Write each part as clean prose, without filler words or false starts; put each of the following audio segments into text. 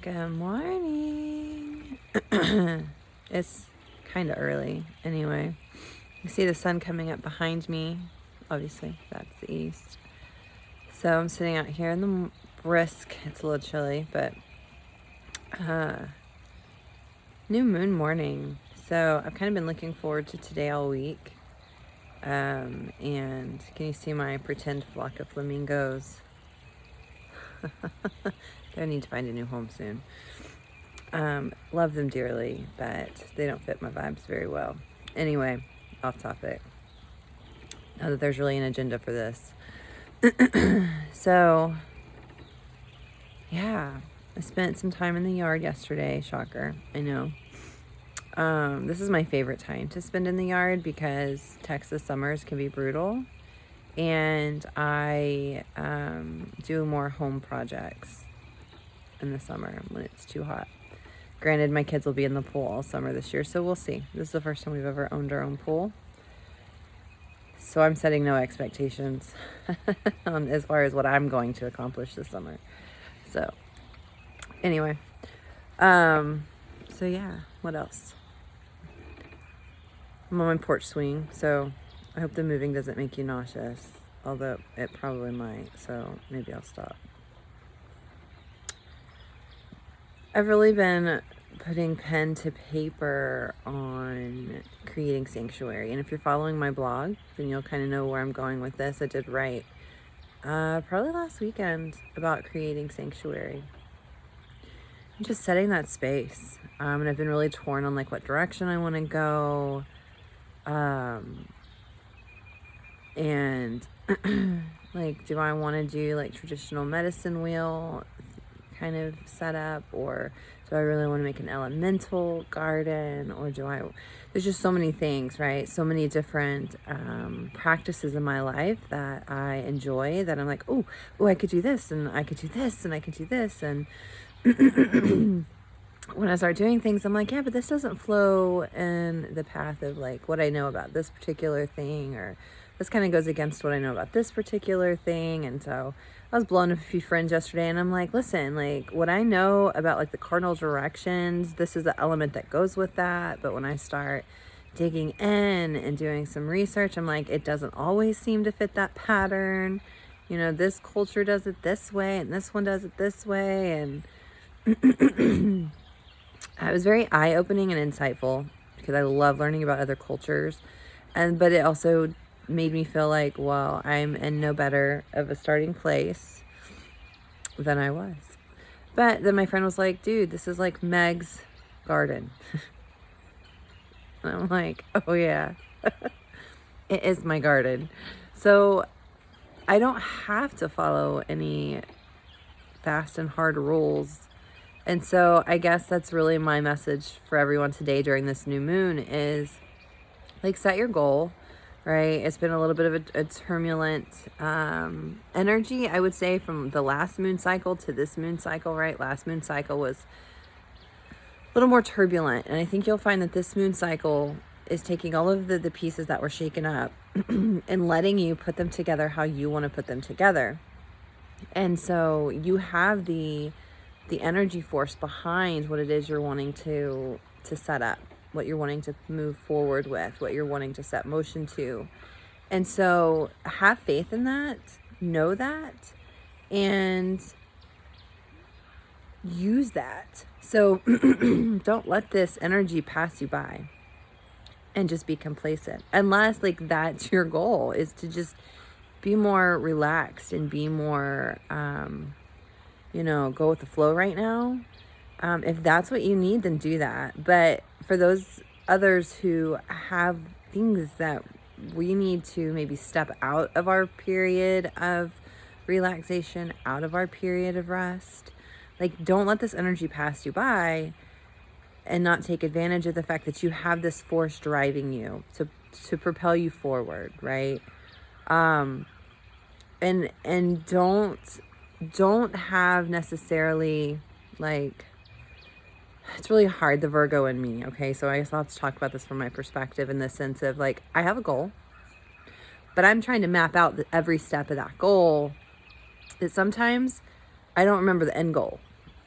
Good morning. It's kind of early anyway. You see the sun coming up behind me. Obviously, that's the east. So I'm sitting out here in the brisk. It's a little chilly, but new moon morning. So I've kind of been looking forward to today all week. And can you see my pretend flock of flamingos? I need to find a new home soon. Love them dearly, but they don't fit my vibes very well. Anyway, off topic. Now that there's really an agenda for this. So, yeah, I spent some time in the yard yesterday. Shocker, I know. This is my favorite time to spend in the yard because Texas summers can be brutal. And I do more home projects in the summer when it's too hot. Granted, my kids will be in the pool all summer this year, so we'll see. This is the first time we've ever owned our own pool. So I'm setting no expectations as far as what I'm going to accomplish this summer. So anyway, so yeah, what else? I'm on my porch swing, so I hope the moving doesn't make you nauseous, although it probably might, so maybe I'll stop. I've really been putting pen to paper on creating sanctuary. And if you're following my blog, then you'll kind of know where I'm going with this. I did write probably last weekend about creating sanctuary. I'm just setting that space. And I've been really torn on like what direction I want to go. And like, do I want to do like traditional medicine wheel kind of setup, or do I really want to make an elemental garden, or there's just so many things, right? So many different practices in my life that I enjoy that I'm like, oh, I could do this, and I could do this, and I could do this. And when I start doing things, I'm like, yeah, but this doesn't flow in the path of like what I know about this particular thing, or this kind of goes against what I know about this particular thing. And so I was blowing up a few friends yesterday, and I'm like, listen, like what I know about like the cardinal directions, this is the element that goes with that. But when I start digging in and doing some research, I'm like, it doesn't always seem to fit that pattern. You know, this culture does it this way, and this one does it this way. And it was very eye-opening and insightful because I love learning about other cultures. But it also made me feel like, well, I'm in no better of a starting place than I was. But then my friend was like, dude, this is like Meg's garden. And I'm like, oh yeah, it is my garden. So I don't have to follow any fast and hard rules. And so I guess that's really my message for everyone today during this new moon is like, set your goal. Right, it's been a little bit of a turbulent energy, I would say, from the last moon cycle to this moon cycle, right? Last moon cycle was a little more turbulent. And I think you'll find that this moon cycle is taking all of the pieces that were shaken up and letting you put them together how you want to put them together. And so you have the energy force behind what it is you're wanting to set up, what you're wanting to move forward with, what you're wanting to set motion to. And so have faith in that, know that, and use that. So don't let this energy pass you by and just be complacent. Unless like that's your goal, is to just be more relaxed and be more, go with the flow right now. If that's what you need, then do that. But for those others who have things that we need to maybe step out of our period of relaxation, out of our period of rest, like don't let this energy pass you by and not take advantage of the fact that you have this force driving you to propel you forward, right? And don't have necessarily like, it's really hard, the Virgo in me, okay? So I guess I'll have to talk about this from my perspective in the sense of like, I have a goal, but I'm trying to map out every step of that goal that sometimes I don't remember the end goal.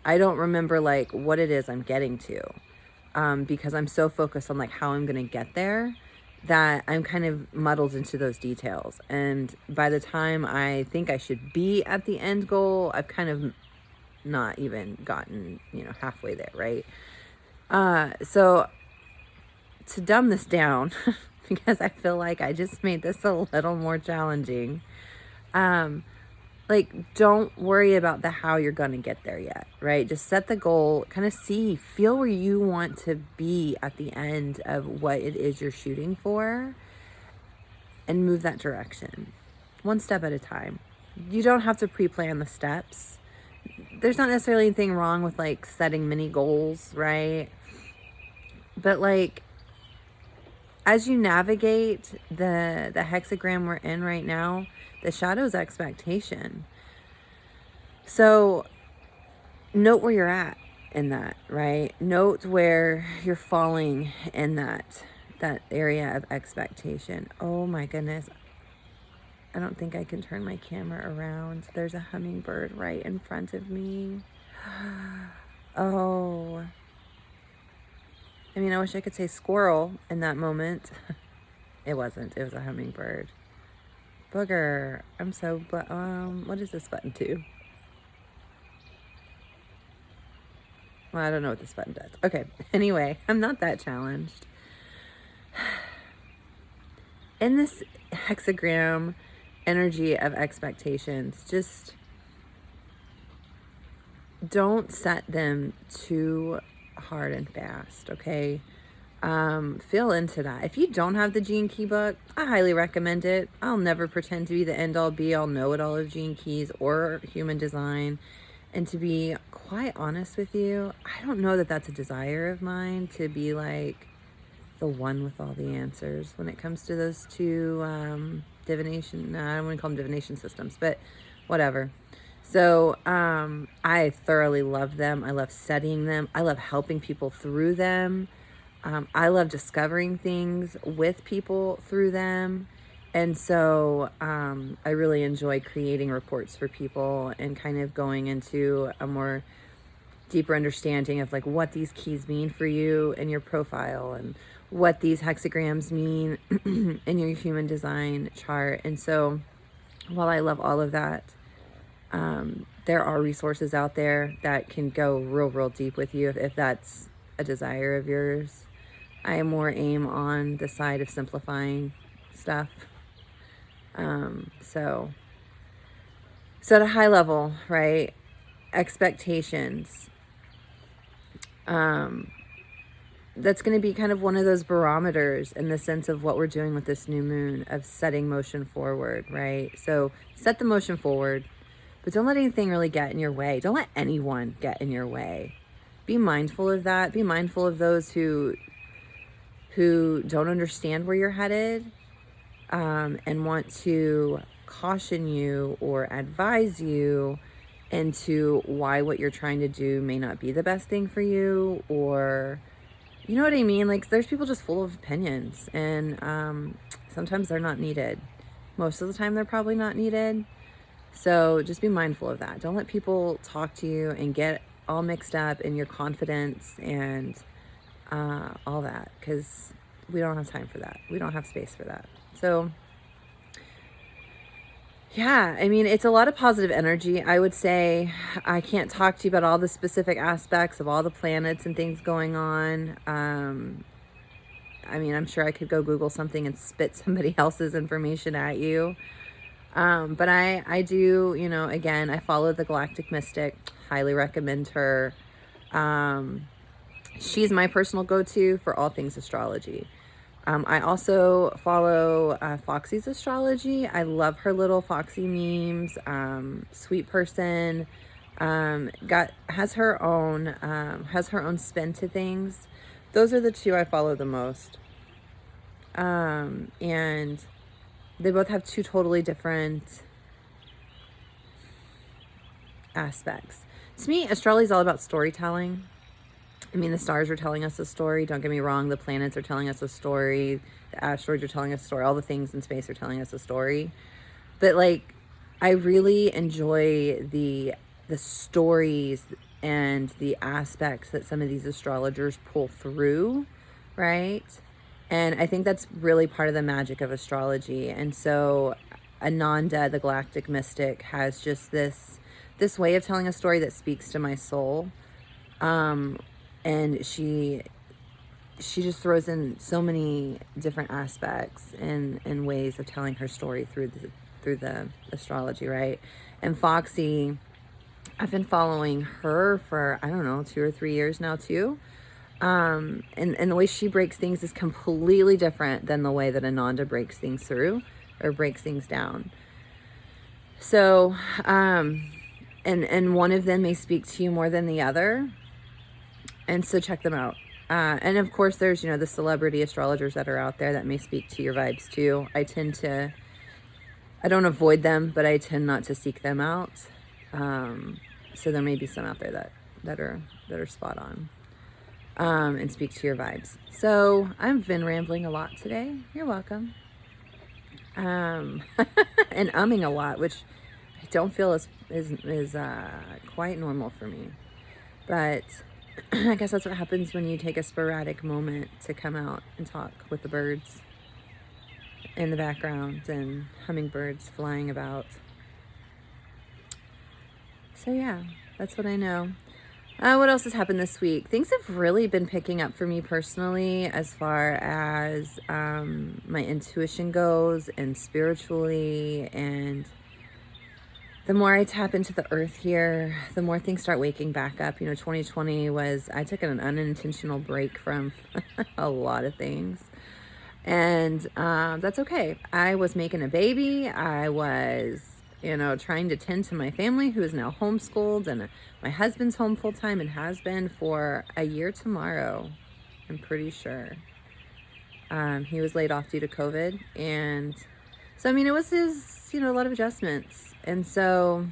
I don't remember like what it is I'm getting to, because I'm so focused on like how I'm going to get there that I'm kind of muddled into those details. And by the time I think I should be at the end goal, I've kind of not even gotten, halfway there, right? So to dumb this down, because I feel like I just made this a little more challenging, like, don't worry about the how you're going to get there yet, right? Just set the goal, kind of feel where you want to be at the end of what it is you're shooting for, and move that direction one step at a time. You don't have to pre-plan the steps. There's not necessarily anything wrong with like setting mini goals, right? But like, as you navigate the hexagram we're in right now, the shadow's expectation. So note where you're at in that, right? Note where you're falling in that area of expectation. Oh my goodness. I don't think I can turn my camera around. There's a hummingbird right in front of me. Oh. I mean, I wish I could say squirrel in that moment. It wasn't. It was a hummingbird. Booger. I'm so, what is this button to? Well, I don't know what this button does. Okay. Anyway, I'm not that challenged. In this hexagram energy of expectations, just don't set them too hard and fast, okay? Feel into that. If you don't have the Gene Key book, I highly recommend it. I'll never pretend to be the end-all be-all know-it-all of Gene Keys or human design. And to be quite honest with you, I don't know that that's a desire of mine, to be like the one with all the answers when it comes to those two divination, no, I don't want to call them divination systems, but whatever. So I thoroughly love them. I love studying them. I love helping people through them. I love discovering things with people through them. And so I really enjoy creating reports for people and kind of going into a more deeper understanding of like what these keys mean for you in your profile, and what these hexagrams mean in your human design chart. And so while I love all of that, there are resources out there that can go real deep with you if that's a desire of yours. I more aim on the side of simplifying stuff. So at a high level, right? Expectations. That's going to be kind of one of those barometers in the sense of what we're doing with this new moon, of setting motion forward, right? So set the motion forward, but don't let anything really get in your way. Don't let anyone get in your way. Be mindful of that. Be mindful of those who don't understand where you're headed, and want to caution you or advise you into why what you're trying to do may not be the best thing for you, or you know what I mean? Like, there's people just full of opinions, and sometimes they're not needed. Most of the time they're probably not needed. So just be mindful of that. Don't let people talk to you and get all mixed up in your confidence and all that, because we don't have time for that. We don't have space for that. So yeah, I mean, it's a lot of positive energy. I would say I can't talk to you about all the specific aspects of all the planets and things going on. I mean, I'm sure I could go Google something and spit somebody else's information at you. But I do, again, I follow the Galactic Mystic. Highly recommend her. She's my personal go-to for all things astrology. I also follow Foxy's astrology. I love her little Foxy memes. Sweet person. Has her own spin to things. Those are the two I follow the most. And they both have two totally different aspects. To me, astrology is all about storytelling. I mean, the stars are telling us a story. Don't get me wrong. The planets are telling us a story. The asteroids are telling us a story. All the things in space are telling us a story. But like, I really enjoy the stories and the aspects that some of these astrologers pull through, right? And I think that's really part of the magic of astrology. And so Ananda, the galactic mystic, has just this way of telling a story that speaks to my soul. And she just throws in so many different aspects and ways of telling her story through the astrology, right? And Foxy, I've been following her for, I don't know, 2 or 3 years now too. And the way she breaks things is completely different than the way that Ananda breaks things through or breaks things down. So, and one of them may speak to you more than the other. And so check them out. And of course there's, the celebrity astrologers that are out there that may speak to your vibes too. I don't avoid them, but I tend not to seek them out. So there may be some out there that are spot on. And speak to your vibes. So I've been rambling a lot today. You're welcome. And umming a lot, which I don't feel is quite normal for me. But I guess that's what happens when you take a sporadic moment to come out and talk with the birds in the background and hummingbirds flying about. So yeah, that's what I know. What else has happened this week? Things have really been picking up for me personally as far as my intuition goes and spiritually. And the more I tap into the earth here, the more things start waking back up. 2020 I took an unintentional break from a lot of things. And that's okay. I was making a baby. I was trying to tend to my family who is now homeschooled, and my husband's home full time and has been for a year tomorrow, I'm pretty sure. He was laid off due to COVID. And so, it was a lot of adjustments. And so,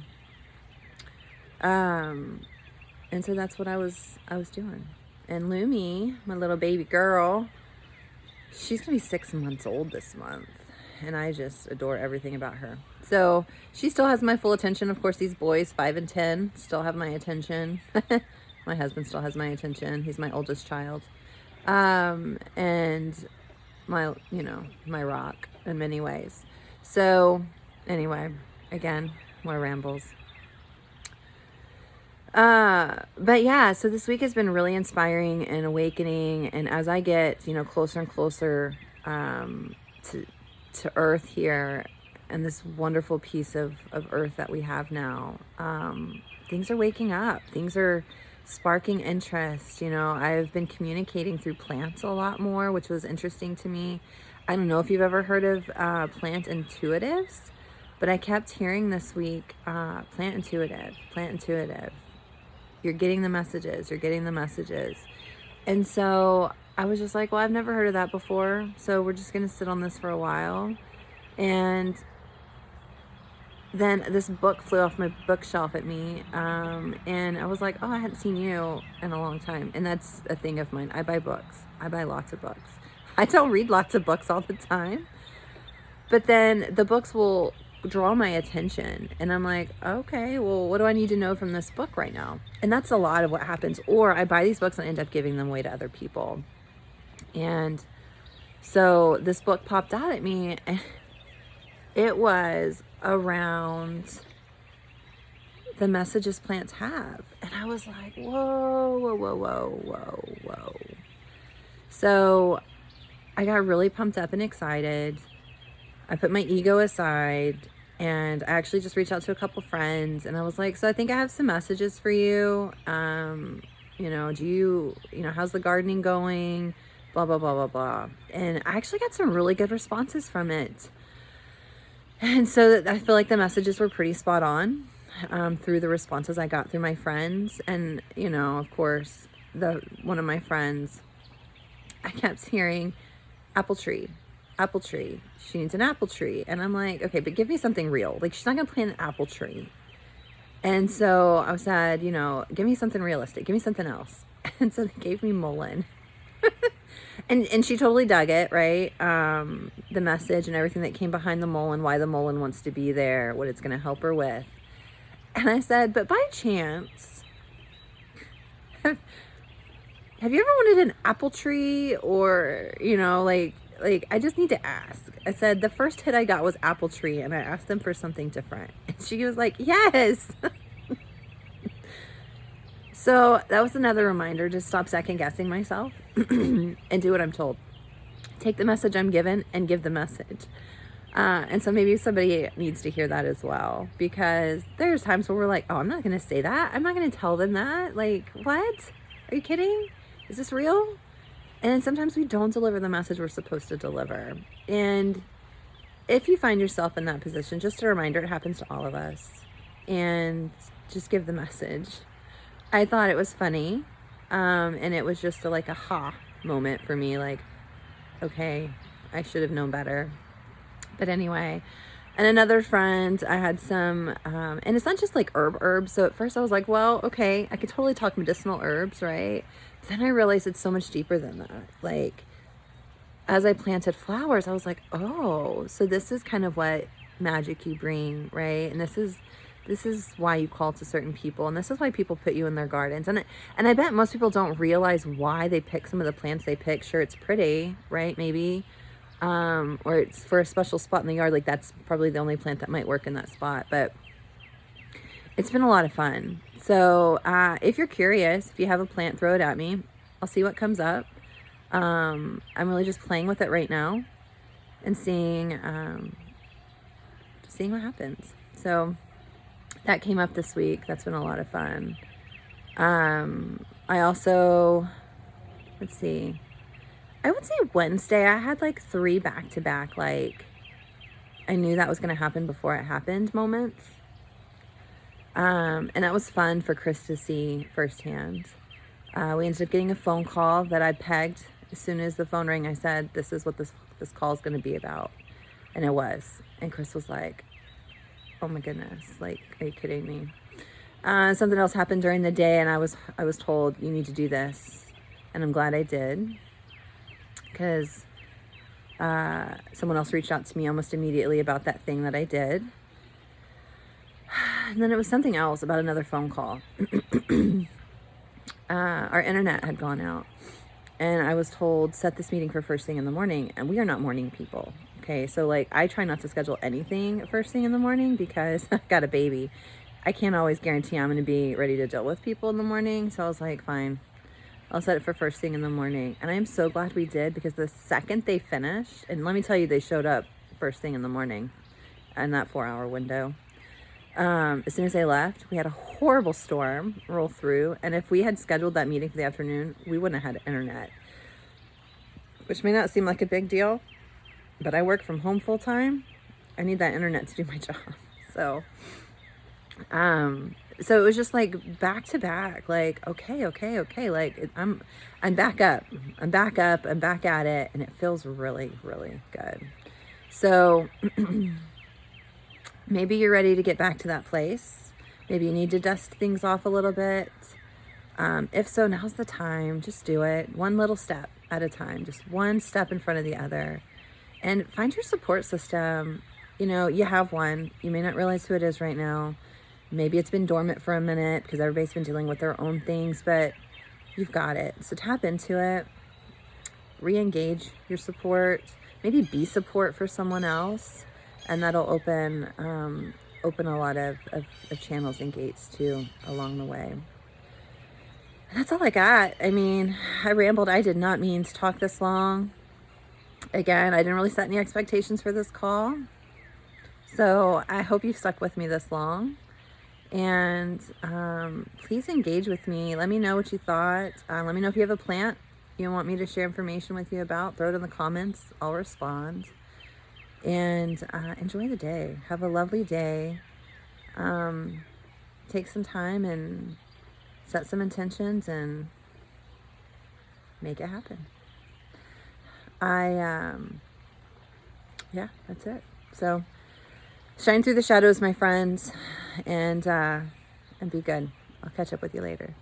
that's what I was doing. And Lumi, my little baby girl, she's gonna be 6 months old this month. And I just adore everything about her. So she still has my full attention. Of course, these boys, 5 and 10, still have my attention. My husband still has my attention. He's my oldest child. And my rock in many ways. So anyway, again, more rambles. But yeah, so this week has been really inspiring and awakening. And as I get, closer and closer, to earth here and this wonderful piece of earth that we have now, things are waking up. Things are sparking interest. I've been communicating through plants a lot more, which was interesting to me. I don't know if you've ever heard of plant intuitives, but I kept hearing this week, plant intuitive. You're getting the messages. And so I was just like, well, I've never heard of that before. So we're just going to sit on this for a while. And then this book flew off my bookshelf at me. And I was like, oh, I hadn't seen you in a long time. And that's a thing of mine. I buy books. I buy lots of books. I don't read lots of books all the time. But then the books will draw my attention. And I'm like, okay, well, what do I need to know from this book right now? And that's a lot of what happens. Or I buy these books and end up giving them away to other people. And so this book popped out at me, and it was around the messages plants have. And I was like, whoa. So I got really pumped up and excited. I put my ego aside, and I actually just reached out to a couple friends, and I was like, so I think I have some messages for you. Do you, how's the gardening going? Blah, blah, blah, blah, blah. And I actually got some really good responses from it. And so I feel like the messages were pretty spot on through the responses I got through my friends. And, of course, one of my friends, I kept hearing apple tree. She needs an apple tree. And I'm like, okay, but give me something real. Like, she's not going to plant an apple tree. And so I said, give me something realistic. Give me something else. And so they gave me mullein. And she totally dug it, right? The message and everything that came behind the mullein, why the mullein wants to be there, what it's going to help her with. And I said, but by chance, Have you ever wanted an apple tree? Or, like I just need to ask. I said the first hit I got was apple tree, and I asked them for something different. And she was like, yes. So that was another reminder to stop second guessing myself and do what I'm told. Take the message I'm given and give the message. And so maybe somebody needs to hear that as well, because there's times where we're like, oh, I'm not going to say that. I'm not going to tell them that. Like, what? Are you kidding? Is this real? And then sometimes we don't deliver the message we're supposed to deliver. And if you find yourself in that position, just a reminder, it happens to all of us. And just give the message. I thought it was funny. And it was just like a ha moment for me. Like, okay, I should have known better. But anyway, and another friend, I had some, and it's not just like herbs. So at first I was like, well, okay, I could totally talk medicinal herbs, right? But then I realized it's so much deeper than that. Like, as I planted flowers, I was like, oh, so this is kind of what magic you bring, right? And this is why you call to certain people, and this is why people put you in their gardens. And I bet most people don't realize why they pick some of the plants they pick. Sure, it's pretty, right? Maybe. Or it's for a special spot in the yard. Like, that's probably the only plant that might work in that spot. But it's been a lot of fun. So if you're curious, if you have a plant, throw it at me. I'll see what comes up. I'm really just playing with it right now and seeing what happens. So that came up this week. That's been a lot of fun. I also, let's see, I would say Wednesday, I had like 3 back-to-back, like, I knew that was going to happen before it happened moments. And that was fun for Chris to see firsthand. We ended up getting a phone call that I pegged. As soon as the phone rang, I said, this is what this call is going to be about. And it was. And Chris was like, oh my goodness, like, are you kidding me? Something else happened during the day, and I was told, you need to do this. And I'm glad I did. Because someone else reached out to me almost immediately about that thing that I did. And then it was something else about another phone call. Our internet had gone out. And I was told, set this meeting for first thing in the morning. And we are not morning people. Okay, so like, I try not to schedule anything first thing in the morning because I got a baby. I can't always guarantee I'm going to be ready to deal with people in the morning. So I was like, fine, I'll set it for first thing in the morning. And I am so glad we did, because the second they finished, and let me tell you, they showed up first thing in the morning in that 4-hour window. As soon as they left, we had a horrible storm roll through. And if we had scheduled that meeting for the afternoon, we wouldn't have had internet, which may not seem like a big deal, but I work from home full time. I need that internet to do my job. So it was just like back to back, like, okay. Like, I'm back up. I'm back at it. And it feels really, really good. So maybe you're ready to get back to that place. Maybe you need to dust things off a little bit. If so, now's the time. Just do it. One little step at a time. Just one step in front of the other. And find your support system. You know, you have one. You may not realize who it is right now. Maybe it's been dormant for a minute because everybody's been dealing with their own things, but you've got it. So tap into it. Re-engage your support. Maybe be support for someone else. And that'll open a lot of channels and gates too along the way. And that's all I got. I mean, I rambled. I did not mean to talk this long. Again, I didn't really set any expectations for this call. So I hope you stuck with me this long. And please engage with me. Let me know what you thought. Let me know if you have a plant you want me to share information with you about. Throw it in the comments. I'll respond. And enjoy the day. Have a lovely day. Take some time and set some intentions and make it happen. Yeah, that's it. So shine through the shadows, my friends, and be good. I'll catch up with you later.